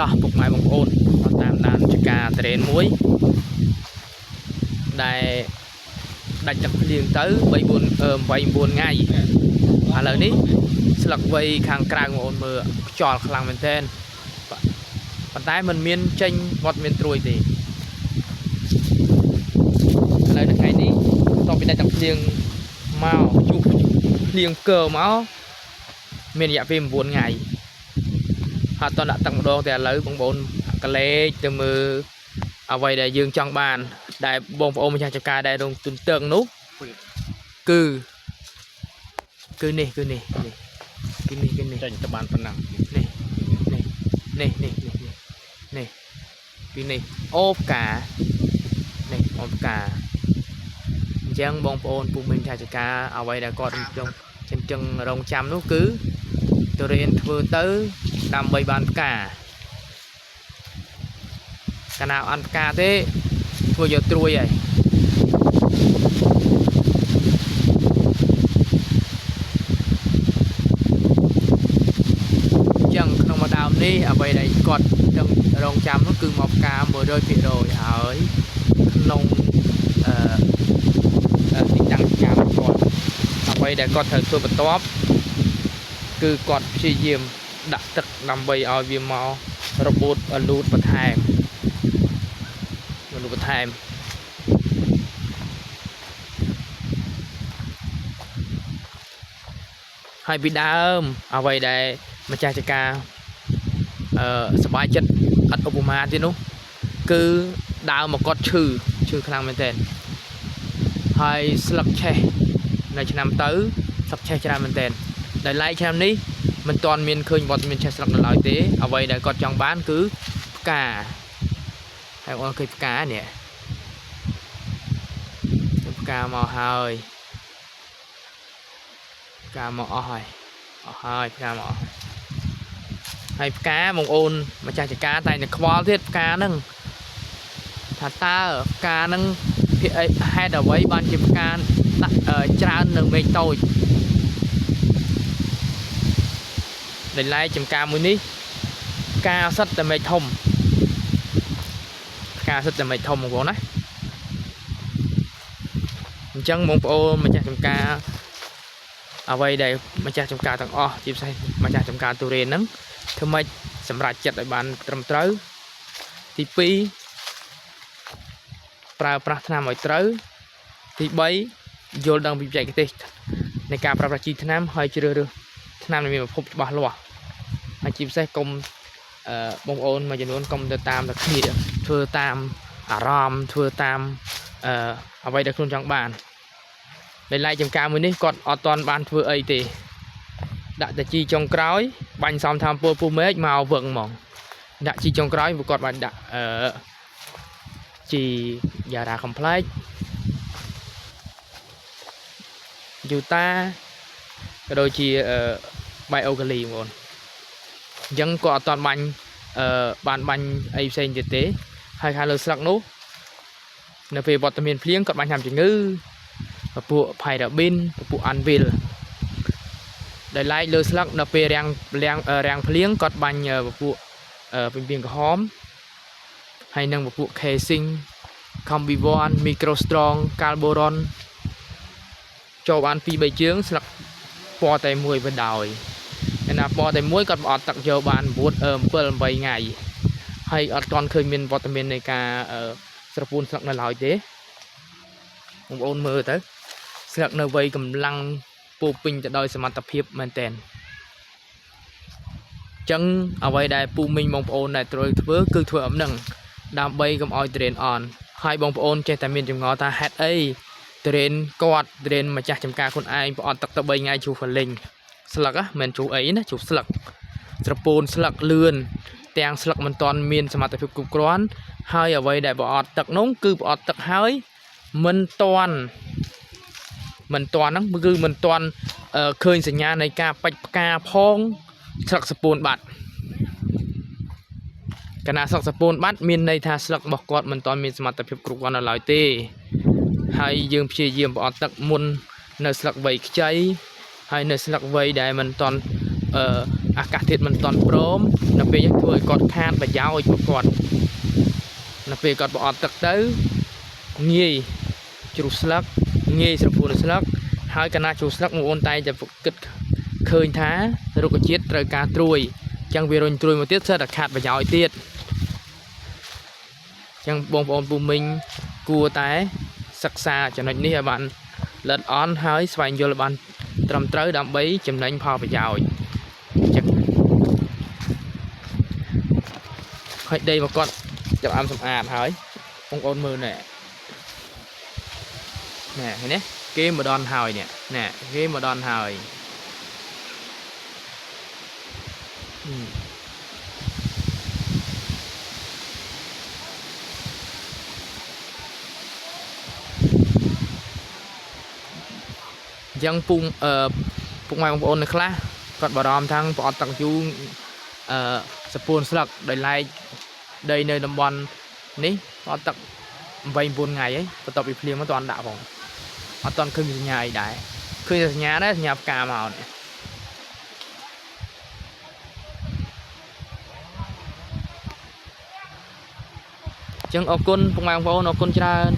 តោះពុកម៉ែបងប្អូនតាមដានចការត្រេនមួយដែលដាច់ទឹកភ្លៀងទៅ3 4 8 9ថ្ងៃឥឡូវនេះស្លឹកវៃខាងក្រៅបងប្អូនមើលខ្យល់ខ្លាំងមែនទែនប៉ុន្តែมันមានចេញវត្តមានត្រួយទេឥឡូវថ្ងៃនេះតបពីដាច់ទឹកភ្លៀងមកជុះភ្លៀងកើមកមានរយៈពេល9ថ្ងៃអត់តដាក់ទឹកម្ដងតែឥឡូវបងប្អូនកលេចទៅមើលអ្វីដែលយើងចង់បានដែលបងប្អូនម្ចាស់ចការដែលរងទុនតឹងនោះគឺនេះចេញទៅបានប៉ុណ្ណឹងនេះពីនេះអូផ្កានេះអូផ្កាអញ្ចឹងបងប្អូនពុកមីងម្ចាស់ចការអ្វីដែលគាត់ចង់រងចាំនោះគឺទៅរៀនធ្វើទៅដើម្បីបានផ្កាកាលណាអត់ផ្កាទេធ្វើយកត្រួយហើយចឹងក្នុងមួយដើមនេះអ្វីដែលគាត់ចង់រងចាំនោះគឺមកផ្កា 100% ហើយក្នុងទីតាំងការគាត់អ្វីដែលគាត់ត្រូវធ្វើបន្ទាប់គឺគាត់ព្យាយាមដាក់ទឹកដើម្បីឲ្យវាមករបូតលូតបន្ថែមហើយពីដើមអ្វីដែលម្ចាស់ចការសប្បាយចិត្តអត់ឧបមាទៀតនោះគឺដើមមកគាត់ឈឺខ្លាំងមែនទែនហើយស្លឹកឆេះនៅឆ្នាំទៅស្លឹកឆេះច្រើនមែនទែនដែលឡែកឆ្នាំនេះមិនទាន់មានឃើញវត្តមានឆេះស្លឹកនៅឡើយទេអ្វីដែលគាត់ចង់បានគឺផ្កាហើយបងឃើញផ្កានេះផ្កាមកហើយផ្កាមកអស់ហើយផ្កាមកអស់ហើយផ្កាបងប្អូនម្ចាស់ចការតែតែខ្វល់ទៀតផ្កាហ្នឹងថាតើផ្កាហ្នឹងហេតុអ្វីបានជាផ្កាដាក់ច្រើននៅមេឃតូចដែលឡែកចំការមួយនេះផ្កាសិតតែមេឃធំបងប្អូនណាអញ្ចឹងបងប្អូនម្ចាស់ចំការអ្វីដែលម្ចាស់ចំការទាំងអស់ជាពិសេសម្ចាស់ចំការទុរេនហ្នឹងធ្វើម៉េចសម្រាប់ចិត្តឲ្យបានត្រឹមត្រូវទី2ប្រើប្រាស់ថ្នាំឲ្យត្រូវទី3យល់ដឹងពីបច្ចេកទេសនៃការប្រើប្រាស់ជីថ្នាំហើយជ្រើសរើសថ្នាំដែលមានប្រភពច្បាស់លាស់ហើយជាពិសេសកុំបងប្អូនមួយចំនួនកុំទៅតាមតែគ្នាធ្វើតាមអារម្មណ៍ធ្វើតាមអ្វីដែលខ្លួនចង់បានដែលឡែកចំការមួយនេះគាត់អត់ទាន់បានធ្វើអីទេដាក់តែជីចុងក្រោយបាញ់សំតាមពលពុះមេឃមកវឹងហ្មងដាក់ជីចុងក្រោយពួកគាត់បានដាក់ជីយ៉ារ៉ា complex យូតាក៏ដូចជាបាយអូកាលីបងប្អូនអញ្ចឹងគាត់អត់ទាន់បាញ់បានបាញ់អីផ្សេងទៀតទេហើយខាងលើស្លឹកនោះនៅពេលវត្តមានភ្លៀងគាត់បាញ់ថ្នាំជំងឺពពួកផៃរ៉ាប៊ីនពពួកអាន់វីលដែលឡែកលើស្លឹកនៅពេលរាំងភ្លៀងគាត់បាញ់ពពួកពេញពីក្រហមហើយនឹងពពួក casing combi1 micro strong carboron ចូលបាន 2-3 ជើងស្លឹកពណ៌តែមួយបណ្ដោយឯណាពណ៌តែមួយគាត់អត់ទឹកយកបាន7-8 ថ្ងៃហើយអត់ទាន់ឃើញមានវត្តមាននៃការស្រពោនស្លឹកនៅឡើយទេបងប្អូនមើលទៅស្លឹកនៅវ័យកម្លាំងពោពេញទៅដោយសមត្ថភាពមែនតើអញ្ចឹងអ្វីដែលពូមីងបងប្អូនដែលត្រូវធ្វើគឺធ្វើអំនឹងដើម្បីកុំឲ្យ drain on ហើយបងប្អូនចេះតែមានចម្ងល់ថាហេតុអី drain ម្ចាស់ចំការខ្លួនឯងប្រអត់ទឹកទៅ3ថ្ងៃជួសលិញស្លឹកមិនជួសអីណាជួសស្លឹកស្រពោនស្លឹកលឿនទាំងស្លឹកមិនទាន់មានសមត្ថភាពគ្រប់គ្រាន់ហើយអ្វីដែលប្រអត់ទឹកនោះគឺប្រអត់ទឹកហើយមិនទាន់ហ្នឹងគឺមិនទាន់ឃើញសញ្ញានៃការបាច់ផ្កាផងស្លឹកសពួនបាត់កាលណាស្លឹកសពួនបាត់មានន័យថាស្លឹករបស់គាត់មិនទាន់មានសមត្ថភាពគ្រប់គ្រាន់នៅឡើយទេហើយយើងព្យាយាមប្រអត់ទឹកមុននៅស្លឹកវ័យខ្ចីហើយនៅស្លឹកវ័យដែលមិនទាន់ អាកាសធាតុមិនតន់ព្រមនៅពេលយើងធ្វើឲ្យគាត់ខាតប្រយោជន៍របស់គាត់នៅពេលគាត់ប្រអប់ទឹកទៅងាយជ្រុះស្លឹកងាយស្រពោនស្លឹកហើយកណាជ្រុះស្លឹកបងប្អូនតែจะគិតឃើញថារុក្ខជាតិត្រូវការត្រួយអញ្ចឹងវារុញត្រួយមកទៀតសិតតែខាតប្រយោជន៍ទៀតអញ្ចឹងបងប្អូនពូមីងគួរតែសិក្សាចំណុចនេះឲ្យបានល្អិតល្អន់ហើយស្វែងយល់បានត្រឹមត្រូវដើម្បីចំណេញផលប្រយោជន៍អញ្ចឹងហើយដីមកគាត់ចាប់អាមសម្អាតហើយបងប្អូនមើលណែណែឃើញទេគេមកដល់ហើយនេះណែគេមកដល់ហើយចឹងពុកម៉ែបងប្អូននៅខ្លះគាត់បារម្ភថាប្រអត់ទឹកយូរសពួនស្លឹកដោយឡែកដីនៅតំបន់នេះប្រអត់ទឹក8 9ថ្ងៃហើយបន្ទាប់ពីភ្លៀងមកតន់ដាក់ផងអត់តន់ឃើញសញ្ញាអីដែរឃើញតែសញ្ញាដែរសញ្ញាផ្កាមកនេះចឹងអរគុណពុកម៉ែបងប្អូនអរគុណច្រើន